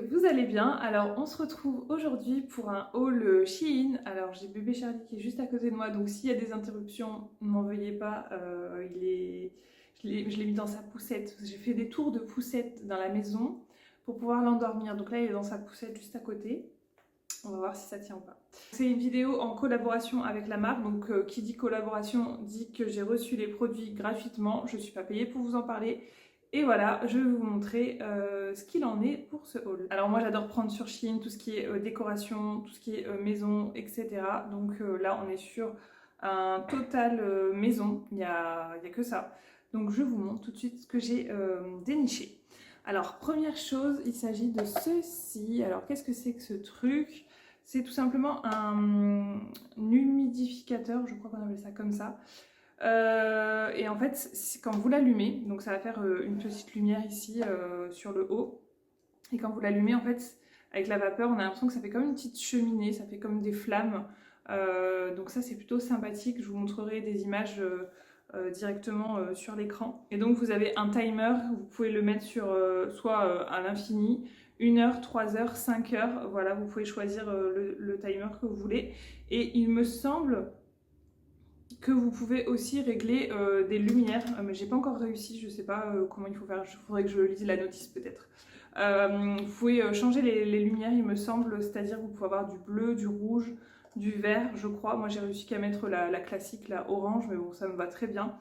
que vous allez bien. Alors on se retrouve aujourd'hui pour un haul Shein. Alors j'ai bébé Charlie qui est juste à côté de moi, donc s'il y a des interruptions, ne m'en veuillez pas. Je l'ai mis dans sa poussette. J'ai fait des tours de poussette dans la maison pour pouvoir l'endormir. Donc là il est dans sa poussette juste à côté. On va voir si ça tient ou pas. C'est une vidéo en collaboration avec la marque, donc qui dit collaboration dit que j'ai reçu les produits gratuitement. Je ne suis pas payée pour vous en parler. Et voilà, je vais vous montrer ce qu'il en est pour ce haul. Alors moi j'adore prendre sur Shein tout ce qui est décoration, tout ce qui est maison, etc. Donc là on est sur un total maison, il y a que ça. Donc je vous montre tout de suite ce que j'ai déniché. Alors première chose, il s'agit de ceci. Alors qu'est-ce que c'est que ce truc? C'est tout simplement un humidificateur, je crois qu'on appelle ça comme ça. Et en fait, quand vous l'allumez, donc ça va faire une petite lumière ici sur le haut. Et quand vous l'allumez, en fait, avec la vapeur, on a l'impression que ça fait comme une petite cheminée, ça fait comme des flammes. Donc ça, c'est plutôt sympathique. Je vous montrerai des images directement sur l'écran. Et donc vous avez un timer, vous pouvez le mettre sur soit à l'infini, 1 heure, 3 heures, 5 heures. Voilà, vous pouvez choisir le timer que vous voulez. Et il me semble que vous pouvez aussi régler des lumières, mais j'ai pas encore réussi, je sais pas comment il faut faire, il faudrait que je lise la notice peut-être. Vous pouvez changer les lumières il me semble, c'est-à-dire vous pouvez avoir du bleu, du rouge, du vert je crois. Moi j'ai réussi qu'à mettre la classique, la orange, mais bon ça me va très bien.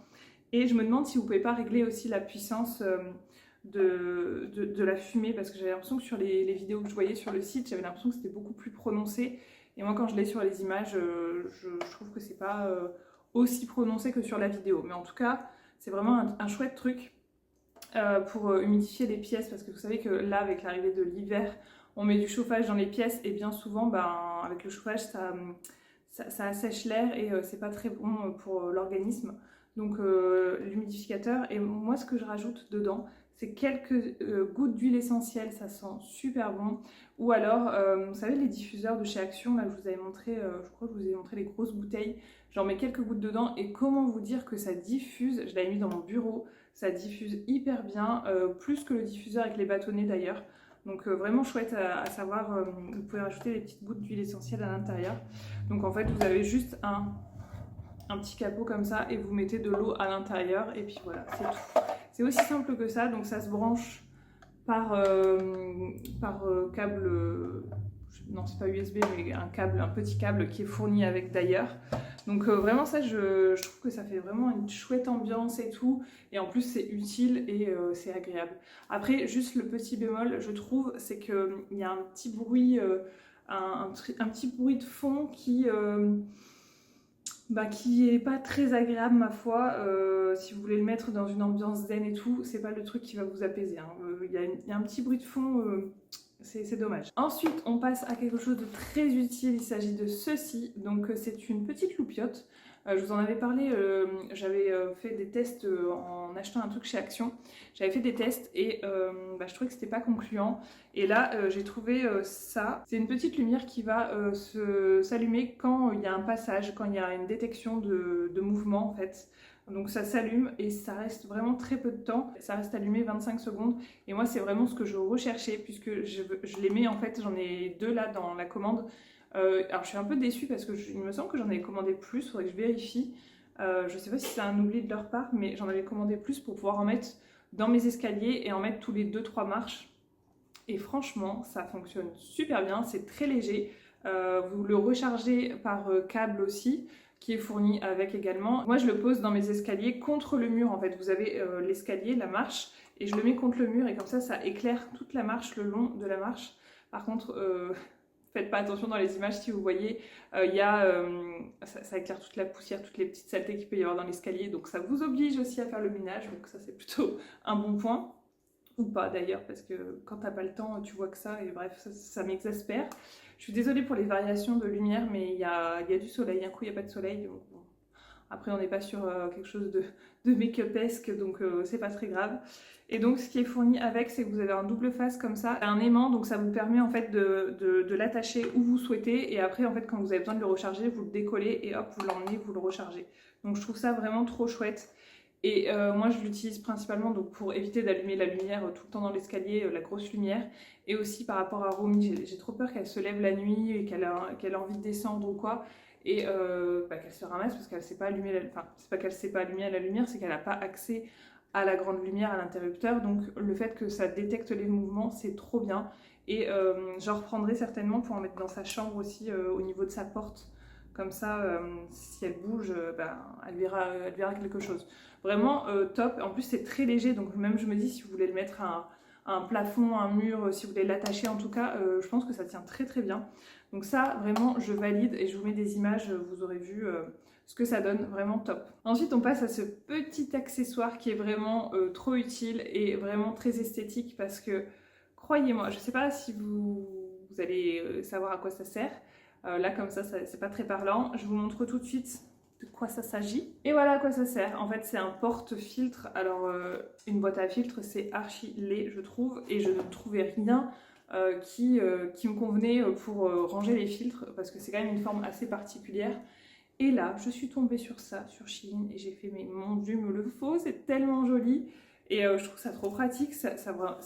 Et je me demande si vous pouvez pas régler aussi la puissance de la fumée, parce que j'avais l'impression que sur les vidéos que je voyais sur le site, j'avais l'impression que c'était beaucoup plus prononcé. Et moi quand je l'ai sur les images, je trouve que c'est pas aussi prononcé que sur la vidéo. Mais en tout cas, c'est vraiment un chouette truc pour humidifier les pièces, parce que vous savez que là, avec l'arrivée de l'hiver, on met du chauffage dans les pièces et bien souvent, ben, avec le chauffage, ça assèche l'air et c'est pas très bon pour l'organisme. Donc l'humidificateur, et moi ce que je rajoute dedans, c'est quelques gouttes d'huile essentielle, ça sent super bon. Ou alors, vous savez les diffuseurs de chez Action, là je vous avais montré, je crois que je vous ai montré les grosses bouteilles, j'en mets quelques gouttes dedans et comment vous dire que ça diffuse, je l'avais mis dans mon bureau, ça diffuse hyper bien, plus que le diffuseur avec les bâtonnets d'ailleurs. Donc vraiment chouette à savoir, vous pouvez rajouter des petites gouttes d'huile essentielle à l'intérieur. Donc en fait vous avez juste un petit capot comme ça et vous mettez de l'eau à l'intérieur et puis voilà, c'est tout. C'est aussi simple que ça, donc ça se branche par câble, non c'est pas USB mais un petit câble qui est fourni avec d'ailleurs. Donc vraiment ça je trouve que ça fait vraiment une chouette ambiance et tout, et en plus c'est utile et c'est agréable. Après juste le petit bémol je trouve, c'est qu'il y a un petit bruit, un petit bruit de fond qui est pas très agréable ma foi. Si vous voulez le mettre dans une ambiance zen et tout, c'est pas le truc qui va vous apaiser, hein. Y a un petit bruit de fond, c'est dommage. Ensuite on passe à quelque chose de très utile, il s'agit de ceci. Donc c'est une petite loupiote. Je vous en avais parlé, j'avais fait des tests en achetant un truc chez Action. J'avais fait des tests et je trouvais que c'était pas concluant. Et là j'ai trouvé ça. C'est une petite lumière qui va s'allumer quand il y a un passage, quand il y a une détection de mouvement en fait. Donc ça s'allume et ça reste vraiment très peu de temps. Ça reste allumé 25 secondes. Et moi c'est vraiment ce que je recherchais, puisque je les mets en fait, j'en ai deux là dans la commande. Alors je suis un peu déçue parce que il me semble que j'en avais commandé plus, il faudrait que je vérifie. Je sais pas si c'est un oubli de leur part, mais j'en avais commandé plus pour pouvoir en mettre dans mes escaliers et en mettre tous les 2-3 marches. Et franchement, ça fonctionne super bien, c'est très léger. Vous le rechargez par câble aussi, qui est fourni avec également. Moi, je le pose dans mes escaliers contre le mur en fait. Vous avez l'escalier, la marche, et je le mets contre le mur et comme ça éclaire toute la marche, le long de la marche. Par contre, faites pas attention dans les images, si vous voyez, ça éclaire toute la poussière, toutes les petites saletés qu'il peut y avoir dans l'escalier, donc ça vous oblige aussi à faire le ménage, donc ça c'est plutôt un bon point. Ou pas d'ailleurs, parce que quand t'as pas le temps, tu vois que ça, et bref, ça m'exaspère. Je suis désolée pour les variations de lumière, mais il y a du soleil, un coup il n'y a pas de soleil, donc bon. Après on n'est pas sur quelque chose de make-upesque, donc c'est pas très grave. Et donc ce qui est fourni avec, c'est que vous avez un double face comme ça, un aimant, donc ça vous permet en fait de l'attacher où vous souhaitez, et après en fait quand vous avez besoin de le recharger, vous le décollez et hop, vous l'emmenez, vous le rechargez. Donc je trouve ça vraiment trop chouette. Et moi je l'utilise principalement donc, pour éviter d'allumer la lumière tout le temps dans l'escalier, la grosse lumière. Et aussi par rapport à Romy, j'ai trop peur qu'elle se lève la nuit et qu'elle a envie de descendre ou quoi. Et qu'elle se ramasse parce qu'elle sait pas allumer enfin c'est pas qu'elle sait pas allumer la lumière, c'est qu'elle n'a pas accès à la grande lumière, à l'interrupteur. Donc le fait que ça détecte les mouvements, c'est trop bien. Et j'en reprendrai certainement pour en mettre dans sa chambre aussi au niveau de sa porte. Comme ça, si elle bouge, elle verra quelque chose. Vraiment top. En plus, c'est très léger. Donc même je me dis, si vous voulez le mettre à un plafond, un mur, si vous voulez l'attacher en tout cas, je pense que ça tient très très bien. Donc ça, vraiment, je valide et je vous mets des images, vous aurez vu ce que ça donne, vraiment top. Ensuite, on passe à ce petit accessoire qui est vraiment trop utile et vraiment très esthétique parce que, croyez-moi, je ne sais pas si vous allez savoir à quoi ça sert. Là, comme ça c'est pas très parlant. Je vous montre tout de suite de quoi ça s'agit. Et voilà à quoi ça sert. En fait, c'est un porte-filtre. Alors, une boîte à filtre, c'est archi laid, je trouve, et je ne trouvais rien qui me convenait pour ranger les filtres, parce que c'est quand même une forme assez particulière. Et là, je suis tombée sur ça, sur Shein, et j'ai fait, mais mon Dieu, me le faut, c'est tellement joli. Et je trouve ça trop pratique, ça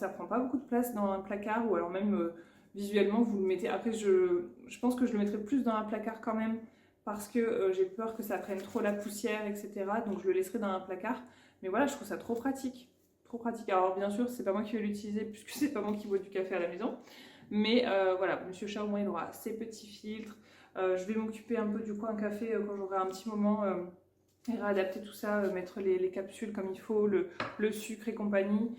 prend pas beaucoup de place dans un placard, ou alors même visuellement, vous le mettez. Après, je pense que je le mettrai plus dans un placard quand même, parce que j'ai peur que ça prenne trop la poussière, etc. Donc je le laisserai dans un placard. Mais voilà, je trouve ça trop pratique. Trop pratique. Alors bien sûr, c'est pas moi qui vais l'utiliser, puisque c'est pas moi qui bois du café à la maison. Mais voilà, Monsieur Chat au moins il aura ses petits filtres. Je vais m'occuper un peu du coin café quand j'aurai un petit moment et réadapter tout ça, mettre les capsules comme il faut, le sucre et compagnie.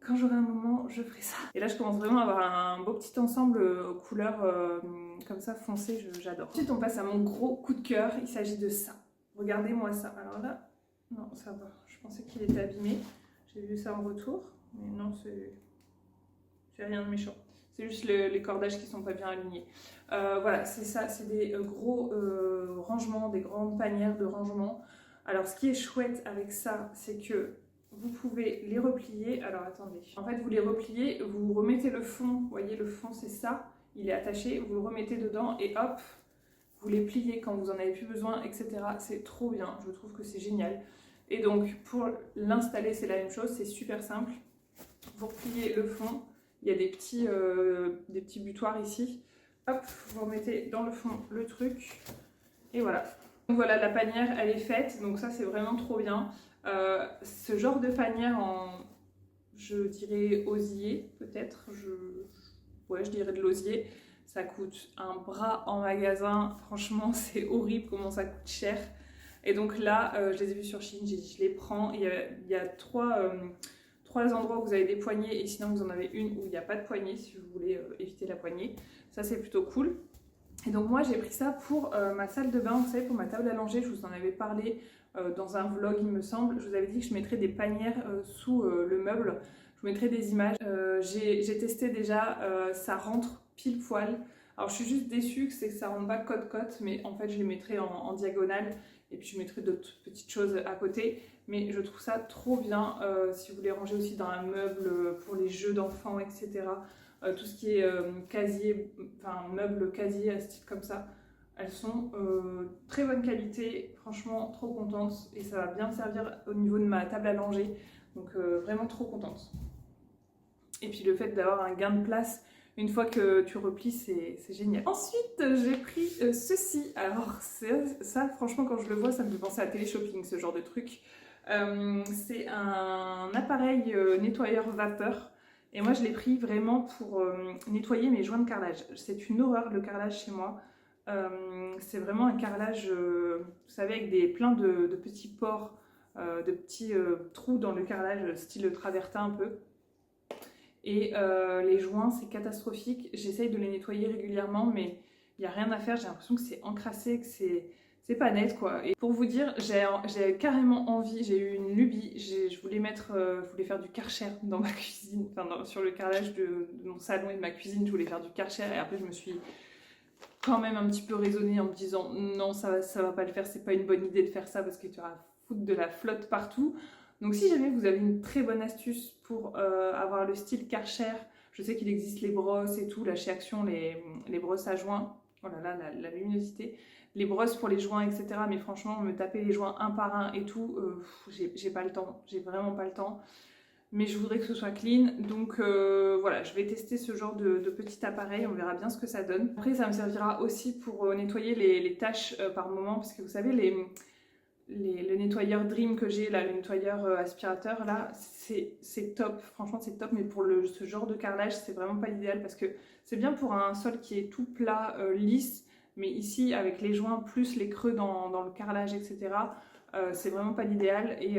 Quand j'aurai un moment, je ferai ça. Et là, je commence vraiment à avoir un beau petit ensemble couleur comme ça foncé, j'adore. Ensuite, on passe à mon gros coup de cœur. Il s'agit de ça. Regardez-moi ça. Alors là, non, ça va. Je pensais qu'il était abîmé. J'ai vu ça en retour. Mais non, c'est rien de méchant. C'est juste les cordages qui sont pas bien alignés. Voilà, c'est ça. C'est des gros rangements, des grandes panières de rangement. Alors, ce qui est chouette avec ça, c'est que vous pouvez les replier. Alors, attendez. En fait, vous les repliez, vous remettez le fond. Vous voyez, le fond, c'est ça. Il est attaché. Vous le remettez dedans et hop, vous les pliez quand vous en avez plus besoin, etc. C'est trop bien. Je trouve que c'est génial. Et donc, pour l'installer, c'est la même chose. C'est super simple. Vous repliez le fond. Il y a des petits butoirs ici. Hop, vous remettez dans le fond le truc. Et voilà. Donc voilà, la panière, elle est faite. Donc ça, c'est vraiment trop bien. Ce genre de panière en, je dirais, osier, peut-être. Ouais, je dirais de l'osier. Ça coûte un bras en magasin. Franchement, c'est horrible comment ça coûte cher. Et donc là, je les ai vus sur Shein. J'ai dit, je les prends. Il y a trois endroits où vous avez des poignées et sinon vous en avez une où il n'y a pas de poignée si vous voulez éviter la poignée. Ça, c'est plutôt cool. Et donc moi j'ai pris ça pour ma salle de bain, vous savez, pour ma table à langer. Je vous en avais parlé dans un vlog il me semble. Je vous avais dit que je mettrais des panières sous le meuble. Je vous mettrai des images. J'ai testé déjà, ça rentre pile poil. Alors je suis juste déçue que ça rentre pas côte-côte, mais en fait je les mettrai en diagonale. Et puis je mettrai d'autres petites choses à côté. Mais je trouve ça trop bien si vous voulez ranger aussi dans un meuble pour les jeux d'enfants, etc. Tout ce qui est casier, enfin meubles casier, style comme ça, elles sont très bonne qualité, franchement trop contente et ça va bien me servir au niveau de ma table à langer, donc vraiment trop contente. Et puis le fait d'avoir un gain de place une fois que tu replies, c'est génial. Ensuite, j'ai pris ceci. Alors ça, franchement, quand je le vois, ça me fait penser à téléshopping, ce genre de truc. C'est un appareil nettoyeur vapeur. Et moi, je l'ai pris vraiment pour nettoyer mes joints de carrelage. C'est une horreur, le carrelage chez moi. C'est vraiment un carrelage, vous savez, avec plein de petits pores, de petits trous dans le carrelage, style travertin un peu. Et les joints, c'est catastrophique. J'essaye de les nettoyer régulièrement, mais il n'y a rien à faire. J'ai l'impression que c'est encrassé, que c'est pas net, quoi. Et pour vous dire, j'ai carrément envie, j'ai eu une lubie. Je voulais faire du Karcher dans ma cuisine, enfin sur le carrelage de mon salon et de ma cuisine. Je voulais faire du Karcher et après je me suis quand même un petit peu raisonnée en me disant non, ça va pas le faire, c'est pas une bonne idée de faire ça parce que tu vas foutre de la flotte partout. Donc si jamais vous avez une très bonne astuce pour avoir le style Karcher, je sais qu'il existe les brosses et tout, là chez Action, les brosses à joint, Oh là là, la luminosité. Les brosses pour les joints, etc. Mais franchement, me taper les joints un par un et tout, j'ai pas le temps. J'ai vraiment pas le temps. Mais je voudrais que ce soit clean. Donc voilà, je vais tester ce genre de petit appareil. On verra bien ce que ça donne. Après, ça me servira aussi pour nettoyer les taches par moment. Parce que vous savez, le nettoyeur Dream que j'ai, là, le nettoyeur aspirateur, là, c'est top. Franchement, c'est top. Mais pour ce genre de carrelage, c'est vraiment pas l'idéal. Parce que c'est bien pour un sol qui est tout plat, lisse. Mais ici, avec les joints plus les creux dans le carrelage, etc., c'est vraiment pas l'idéal. Et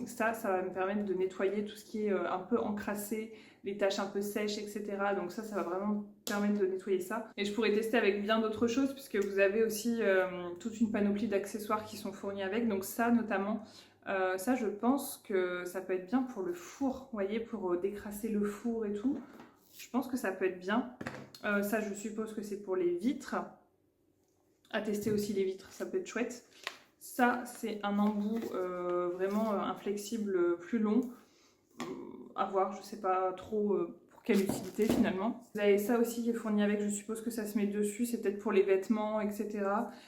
ça va me permettre de nettoyer tout ce qui est un peu encrassé, les taches un peu sèches, etc. Donc ça va vraiment permettre de nettoyer ça. Et je pourrais tester avec bien d'autres choses, puisque vous avez aussi toute une panoplie d'accessoires qui sont fournis avec. Donc ça, notamment, ça, je pense que ça peut être bien pour le four, vous voyez, pour décrasser le four et tout. Je pense que ça peut être bien. Ça, je suppose que c'est pour les vitres. À tester aussi les vitres, ça peut être chouette. Ça, c'est un embout vraiment inflexible plus long. À voir, je sais pas trop pour quelle utilité finalement. Vous avez ça aussi qui est fourni avec, je suppose que ça se met dessus, c'est peut-être pour les vêtements, etc.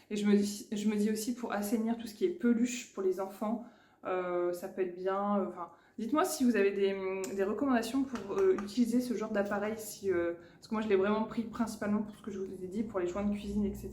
Et je me dis aussi pour assainir tout ce qui est peluche pour les enfants, ça peut être bien. Enfin, dites-moi si vous avez des recommandations pour utiliser ce genre d'appareil, parce que moi je l'ai vraiment pris principalement pour ce que je vous ai dit, pour les joints de cuisine, etc.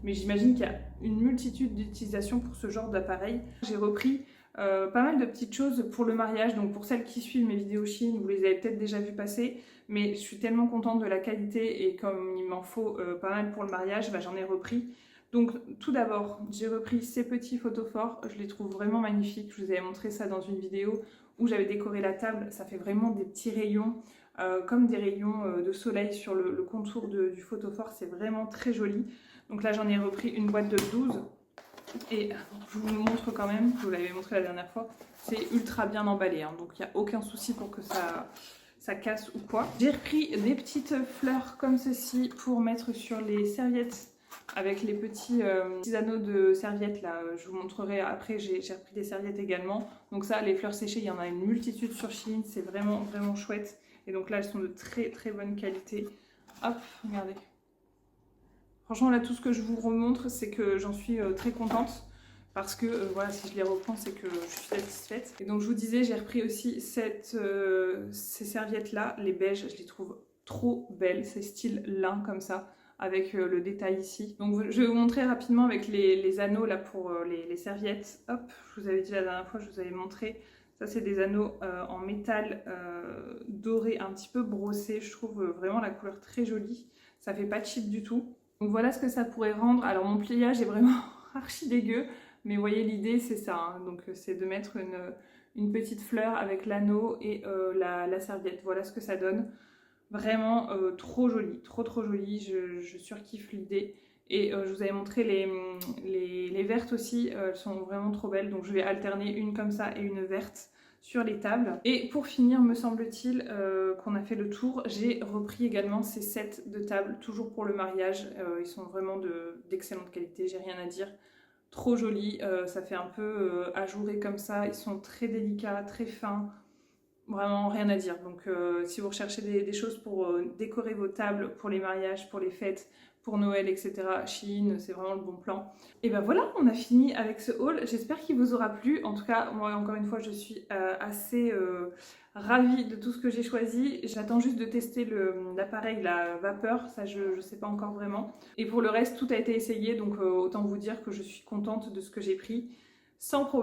Mais j'imagine qu'il y a une multitude d'utilisations pour ce genre d'appareil. J'ai repris pas mal de petites choses pour le mariage, donc pour celles qui suivent mes vidéos Shein, vous les avez peut-être déjà vues passer, mais je suis tellement contente de la qualité et comme il m'en faut pas mal pour le mariage, bah, j'en ai repris. Donc tout d'abord, j'ai repris ces petits photophores, je les trouve vraiment magnifiques, je vous avais montré ça dans une vidéo où j'avais décoré la table, ça fait vraiment des petits rayons, comme des rayons de soleil sur le contour du photophore, c'est vraiment très joli. Donc là j'en ai repris une boîte de 12. Et je vous le montre quand même, je vous l'avais montré la dernière fois, c'est ultra bien emballé, hein, donc il n'y a aucun souci pour que ça casse ou quoi. J'ai repris des petites fleurs comme ceci pour mettre sur les serviettes avec les petits anneaux de serviettes là, je vous montrerai après, j'ai repris des serviettes également. Donc ça, les fleurs séchées, il y en a une multitude sur Shein, c'est vraiment vraiment chouette. Et donc là, elles sont de très très bonne qualité. Hop, regardez. Franchement, là, tout ce que je vous remontre, c'est que j'en suis très contente. Parce que, voilà, si je les reprends, c'est que je suis satisfaite. Et donc, je vous disais, j'ai repris aussi ces serviettes-là, les beiges. Je les trouve trop belles. C'est style lin, comme ça, avec le détail ici. Donc, je vais vous montrer rapidement avec les anneaux, là, pour les serviettes. Hop, je vous avais dit la dernière fois, je vous avais montré. Ça, c'est des anneaux en métal doré, un petit peu brossé. Je trouve vraiment la couleur très jolie. Ça fait pas cheap du tout. Donc voilà ce que ça pourrait rendre. Alors mon pliage est vraiment archi dégueu, mais vous voyez l'idée c'est ça, hein. Donc c'est de mettre une petite fleur avec l'anneau et la serviette. Voilà ce que ça donne. Vraiment trop joli, trop joli, je surkiffe l'idée. Et je vous avais montré les vertes aussi, elles sont vraiment trop belles. Donc je vais alterner une comme ça et une verte sur les tables. Et pour finir, me semble-t-il qu'on a fait le tour. J'ai repris également ces sets de tables, toujours pour le mariage. Ils sont vraiment d'excellente qualité, j'ai rien à dire. Trop jolis, ça fait un peu ajouré comme ça. Ils sont très délicats, très fins. Vraiment rien à dire. Donc si vous recherchez des choses pour décorer vos tables, pour les mariages, pour les fêtes, pour Noël, etc. Shein, c'est vraiment le bon plan. Et ben voilà, on a fini avec ce haul. J'espère qu'il vous aura plu. En tout cas, moi encore une fois, je suis assez ravie de tout ce que j'ai choisi. J'attends juste de tester l'appareil, la vapeur. Ça, je ne sais pas encore vraiment. Et pour le reste, tout a été essayé. Donc autant vous dire que je suis contente de ce que j'ai pris. Sans problème.